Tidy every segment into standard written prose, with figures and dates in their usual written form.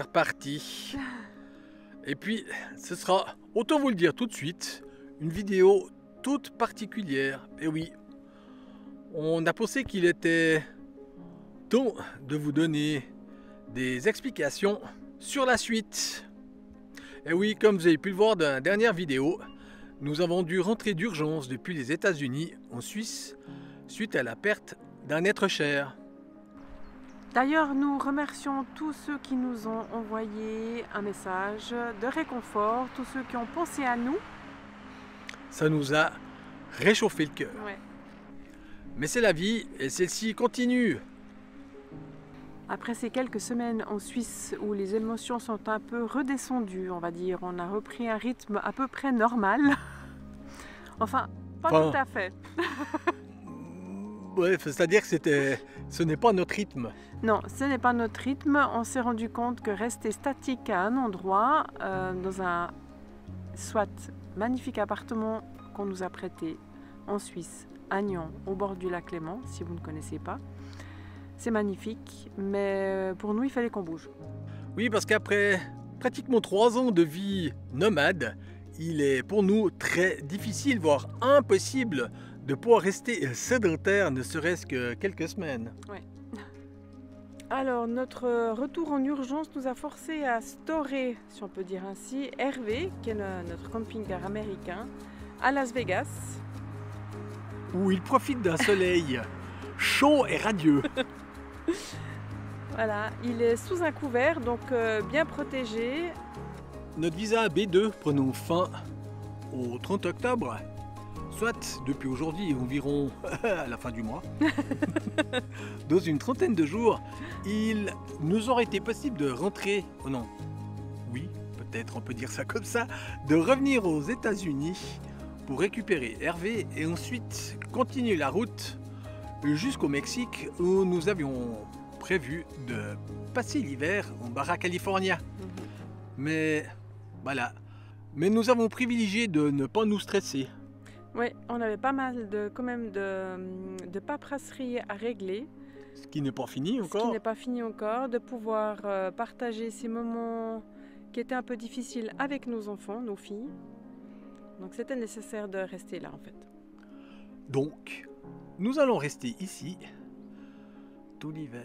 reparti. Et puis, ce sera, autant vous le dire tout de suite, une vidéo toute particulière. Et oui, on a pensé qu'il était temps de vous donner des explications sur la suite. Et oui, comme vous avez pu le voir dans la dernière vidéo, nous avons dû rentrer d'urgence depuis les États-Unis en Suisse suite à la perte d'un être cher. D'ailleurs, nous remercions tous ceux qui nous ont envoyé un message de réconfort, tous ceux qui ont pensé à nous. Ça nous a réchauffé le cœur. Ouais. Mais c'est la vie et celle-ci continue. Après ces quelques semaines en Suisse où les émotions sont un peu redescendues, on va dire, on a repris un rythme à peu près normal. Enfin, pas tout à fait. Bref, c'est-à-dire que ce n'est pas notre rythme. Non, ce n'est pas notre rythme. On s'est rendu compte que rester statique à un endroit, dans un soit magnifique appartement qu'on nous a prêté en Suisse, à Nyon, au bord du lac Léman, si vous ne connaissez pas, c'est magnifique, mais pour nous, il fallait qu'on bouge. Oui, parce qu'après pratiquement 3 ans de vie nomade, il est pour nous très difficile, voire impossible, de pouvoir rester sédentaire, ne serait-ce que quelques semaines. Ouais. Alors, notre retour en urgence nous a forcé à storer, si on peut dire ainsi, Hervé, qui est notre camping-car américain, à Las Vegas. Où il profite d'un soleil chaud et radieux. Voilà, il est sous un couvert, donc bien protégé. Notre visa B2 prenons fin au 30 octobre, soit depuis aujourd'hui environ à la fin du mois. Dans une trentaine de jours, il nous aurait été possible de rentrer, oh non, oui, peut-être on peut dire ça comme ça, de revenir aux États-Unis pour récupérer Hervé et ensuite continuer la route jusqu'au Mexique où nous avions prévu de passer l'hiver en Baja California. Mais voilà. Mais nous avons privilégié de ne pas nous stresser. Oui, on avait pas mal de paperasserie à régler. Ce qui n'est pas fini encore. Ce qui n'est pas fini encore, de pouvoir partager ces moments qui étaient un peu difficiles avec nos enfants, nos filles. Donc c'était nécessaire de rester là en fait. Donc, nous allons rester ici tout l'hiver.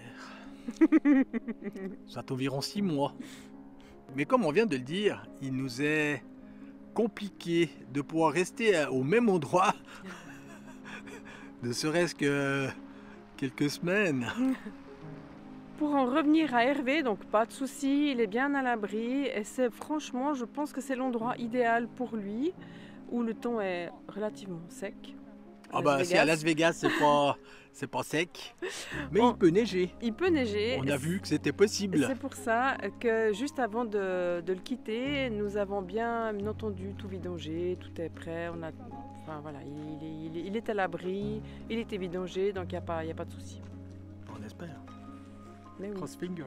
Soit environ 6 mois. Mais comme on vient de le dire, il nous est compliqué de pouvoir rester au même endroit, ne serait-ce que quelques semaines. Pour en revenir à Hervé, donc pas de souci, il est bien à l'abri et c'est franchement, je pense que c'est l'endroit idéal pour lui où le temps est relativement sec. Ah bah si à Las Vegas c'est pas sec, mais il peut neiger. Il peut neiger. On a vu que c'était possible. C'est pour ça que juste avant de le quitter, nous avons bien entendu tout vidangé, tout est prêt. Enfin voilà, il est à l'abri, il était vidangé, donc il n'y a pas de souci. On espère. Mais oui. Cross finger.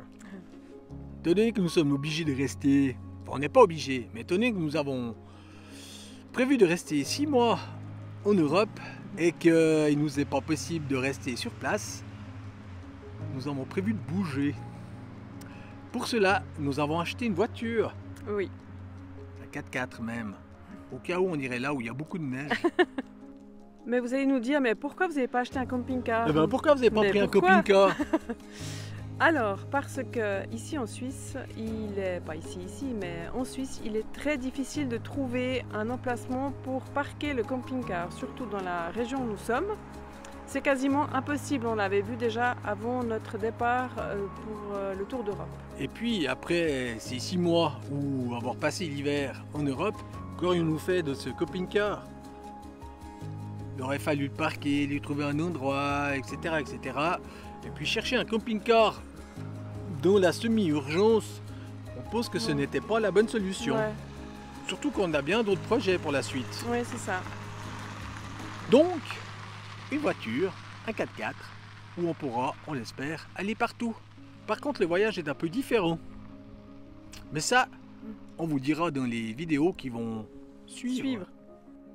Étant donné que nous sommes obligés de rester, enfin, on n'est pas obligés, mais étant donné que nous avons prévu de rester 6 mois en Europe et qu'il ne nous est pas possible de rester sur place, nous avons prévu de bouger. Pour cela, nous avons acheté une voiture. Oui. Un 4x4 même. Au cas où on irait là où il y a beaucoup de neige. Mais vous allez nous dire, mais pourquoi vous n'avez pas acheté un camping-car? Eh ben, pourquoi vous n'avez pas pris un camping-car? Alors, parce que ici en Suisse, mais en Suisse, il est très difficile de trouver un emplacement pour parquer le camping-car, surtout dans la région où nous sommes. C'est quasiment impossible, on l'avait vu déjà avant notre départ pour le Tour d'Europe. Et puis après ces 6 mois où avoir passé l'hiver en Europe, qu'aurions-nous fait de ce camping-car? Il aurait fallu le parquer, lui trouver un endroit, etc., etc. Et puis chercher un camping-car dans la semi-urgence, on pense que ce n'était pas la bonne solution. Ouais. Surtout qu'on a bien d'autres projets pour la suite. Oui, c'est ça. Donc, une voiture, un 4x4, où on pourra, on l'espère, aller partout. Par contre, le voyage est un peu différent. Mais ça, on vous dira dans les vidéos qui vont suivre.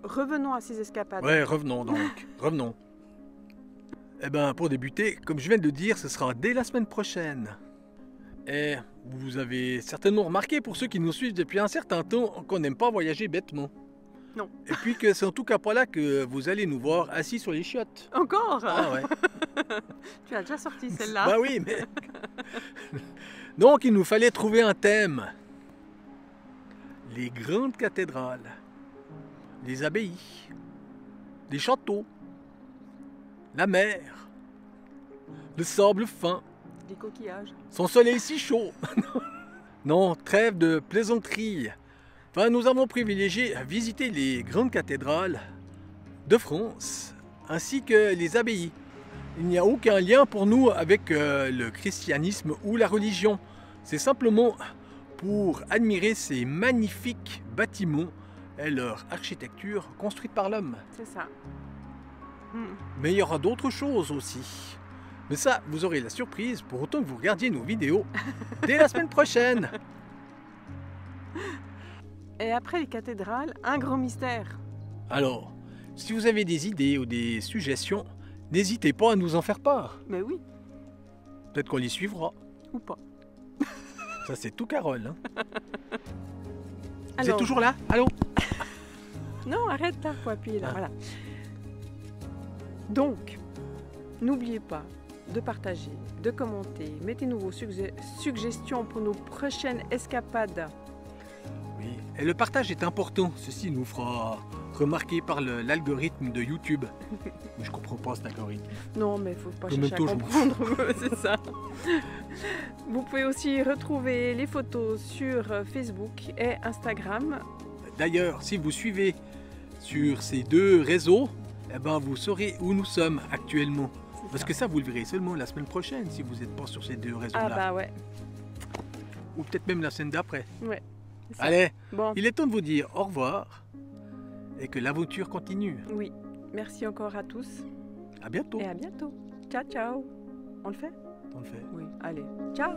Revenons à ces escapades. Ouais, revenons donc, revenons. Eh ben, pour débuter, comme je viens de le dire, ce sera dès la semaine prochaine. Et vous avez certainement remarqué, pour ceux qui nous suivent depuis un certain temps, qu'on n'aime pas voyager bêtement. Non. Et puis que c'est en tout cas pas là que vous allez nous voir assis sur les chiottes. Encore? Ah ouais. Tu as déjà sorti celle-là? Bah oui, mais... Donc il nous fallait trouver un thème. Les grandes cathédrales, les abbayes, les châteaux, la mer, le sable fin, Des coquillages. son soleil si chaud. Non, trêve de plaisanterie. Enfin, nous avons privilégié à visiter les grandes cathédrales de France, ainsi que les abbayes. Il n'y a aucun lien pour nous avec le christianisme ou la religion. C'est simplement pour admirer ces magnifiques bâtiments et leur architecture construite par l'homme. C'est ça. Mais il y aura d'autres choses aussi. Mais ça, vous aurez la surprise pour autant que vous regardiez nos vidéos dès la semaine prochaine. Et après les cathédrales, un grand mystère. Alors, si vous avez des idées ou des suggestions, n'hésitez pas à nous en faire part. Mais oui, Peut-être qu'on les suivra. ou pas. Ça, c'est tout Carole. Hein. Vous Alors- êtes toujours là? Allô? Non, arrête là, faut appuyer là, Ah. voilà. Donc, n'oubliez pas de partager, de commenter, mettez-nous vos suggestions pour nos prochaines escapades. Oui. Et le partage est important. Ceci nous fera remarquer par l'algorithme de YouTube. Mais je comprends pas cet algorithme. Non, mais faut pas En même chercher à temps, je m'en comprendre, c'est ça. Vous pouvez aussi retrouver les photos sur Facebook et Instagram. D'ailleurs, si vous suivez sur ces deux réseaux, eh ben, vous saurez où nous sommes actuellement. C'est Parce ça. que ça, vous le verrez seulement la semaine prochaine si vous n'êtes pas sur ces deux réseaux-là. Ah bah ouais, Ou peut-être même la semaine d'après. ouais. c'est ça. Allez, Bon, il est temps de vous dire au revoir et que l'aventure continue. oui. Merci encore à tous À bientôt. et à bientôt. Ciao, ciao. On le fait? On le fait. Oui. Allez, ciao.